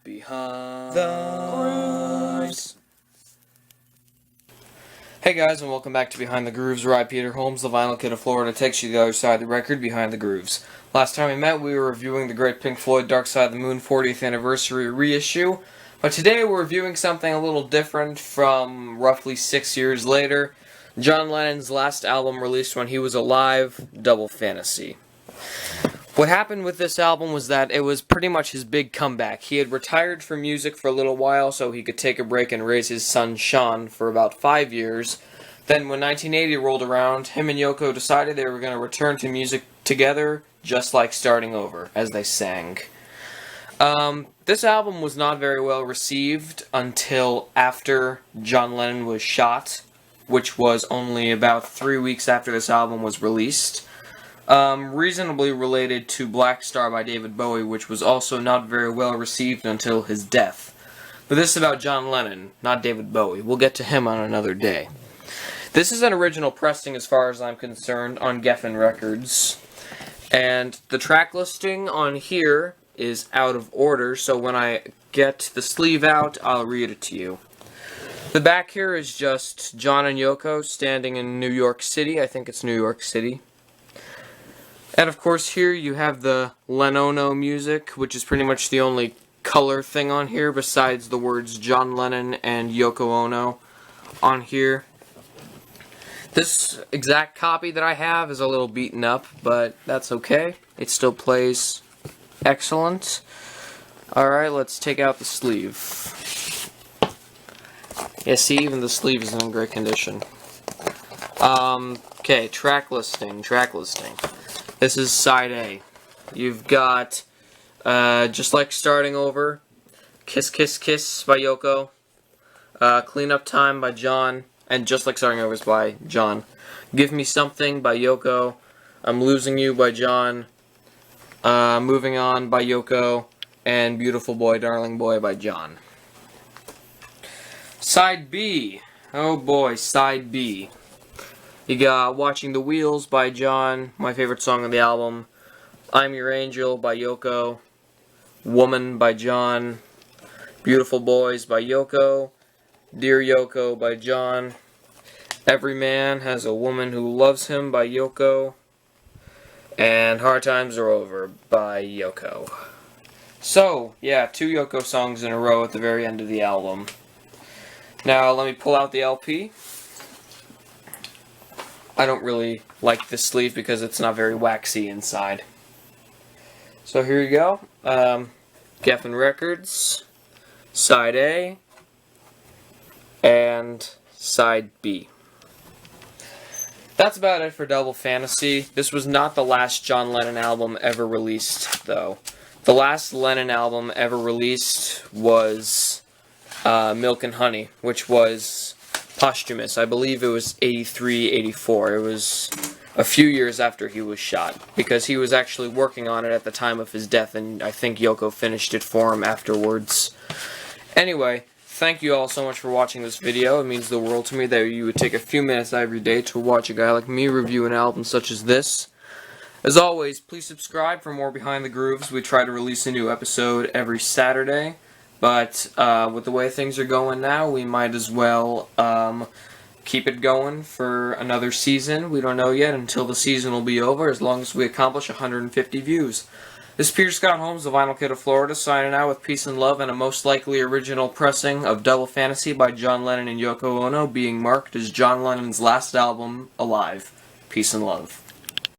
Behind the Grooves. Hey guys, and welcome back to Behind the Grooves, where I, Peter Holmes, the vinyl kid of Florida, takes you to the other side of the record, Behind the Grooves. Last time we met, we were reviewing the great Pink Floyd Dark Side of the Moon 40th Anniversary reissue, but today we're reviewing something a little different from roughly 6 years later, John Lennon's last album released when he was alive, Double Fantasy. What happened with this album was that it was pretty much his big comeback. He had retired from music for a little while so he could take a break and raise his son Sean for about 5 years. Then when 1980 rolled around, him and Yoko decided they were going to return to music together, just like starting over, as they sang. This album was not very well received until after John Lennon was shot, which was only about 3 weeks after this album was released. Reasonably related to Black Star by David Bowie, which was also not very well received until his death. But this is about John Lennon, not David Bowie. We'll get to him on another day. This is an original pressing as far as I'm concerned on Geffen Records. And the track listing on here is out of order, so when I get the sleeve out, I'll read it to you. The back here is just John and Yoko standing in New York City. I think it's New York City. And of course here you have the Lennon music, which is pretty much the only color thing on here besides the words John Lennon and Yoko Ono on here. This exact copy that I have is a little beaten up, but that's okay. It still plays excellent. Alright, let's take out the sleeve. Yeah, see, even the sleeve isn't in great condition. Okay, track listing. This is side A. You've got, Just Like Starting Over, Kiss Kiss Kiss by Yoko, Clean Up Time by John, and Just Like Starting Over is by John. Give Me Something by Yoko, I'm Losing You by John, Moving On by Yoko, and Beautiful Boy, Darling Boy by John. Side B. Oh boy, side B. You got Watching the Wheels by John, my favorite song on the album, I'm Your Angel by Yoko, Woman by John, Beautiful Boys by Yoko, Dear Yoko by John, Every Man Has a Woman Who Loves Him by Yoko, and Hard Times Are Over by Yoko. So, yeah, 2 Yoko songs in a row at the very end of the album. Now, let me pull out the LP. I don't really like this sleeve because it's not very waxy inside. So here you go. Geffen Records, side A, and side B. That's about it for Double Fantasy. This was not the last John Lennon album ever released, though. The last Lennon album ever released was Milk and Honey, which was posthumous. I believe it was 83, 84. It was a few years after he was shot, because he was actually working on it at the time of his death, and I think Yoko finished it for him afterwards. Anyway, thank you all so much for watching this video. It means the world to me that you would take a few minutes every day to watch a guy like me review an album such as this. As always, please subscribe for more Behind the Grooves. We try to release a new episode every Saturday. But with the way things are going now, we might as well keep it going for another season. We don't know yet until the season will be over, as long as we accomplish 150 views. This is Peter Scott Holmes, the Vinyl Kid of Florida, signing out with peace and love and a most likely original pressing of Double Fantasy by John Lennon and Yoko Ono, being marked as John Lennon's last album alive. Peace and love.